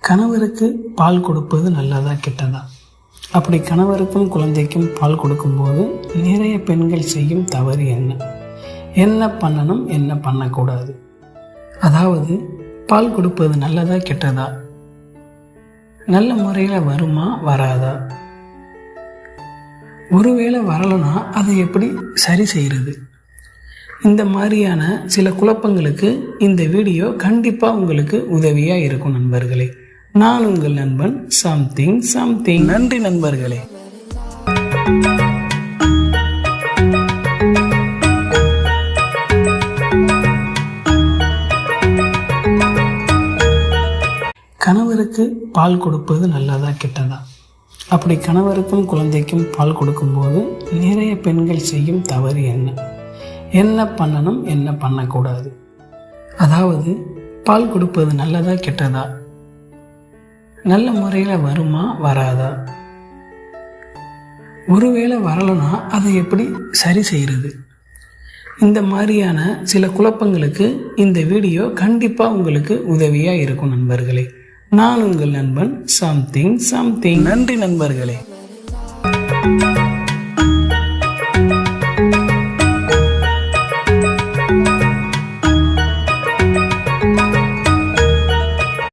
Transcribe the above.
கணவருக்கு பால் கொடுப்பது நல்லதா கெட்டதா? அப்படி கணவருக்கும் குழந்தைக்கும் பால் கொடுக்கும்போது நிறைய பெண்கள் செய்யும் தவறு என்ன? என்ன பண்ணணும், என்ன பண்ணக்கூடாது? அதாவது பால் கொடுப்பது நல்லதா கெட்டதா? நல்ல முறையில் வருமா வராதா? ஒருவேளை வரலைன்னா அதை எப்படி சரி செய்கிறது? இந்த மாதிரியான சில குழப்பங்களுக்கு இந்த வீடியோ கண்டிப்பாக உங்களுக்கு உதவியாக இருக்கும் நண்பர்களே. நான் உங்கள் நண்பன் சம்திங். நன்றி நண்பர்களே. கணவருக்கு பால் கொடுப்பது நல்லதா கெட்டதா? அப்படி கணவருக்கும் குழந்தைக்கும் பால் கொடுக்கும்போது நிறைய பெண்கள் செய்யும் தவறு என்ன? என்ன பண்ணணும், என்ன பண்ணக்கூடாது? அதாவது பால் கொடுப்பது நல்லதா கெட்டதா? நல்ல முறையில் வருமா வராதா? ஒருவேளை வரலைன்னா அதை எப்படி சரி செய்கிறது? இந்த மாதிரியான சில குழப்பங்களுக்கு இந்த வீடியோ கண்டிப்பாக உங்களுக்கு உதவியாக இருக்கும் நண்பர்களே. நான் உங்கள் நண்பன் சம்திங். நன்றி நண்பர்களே.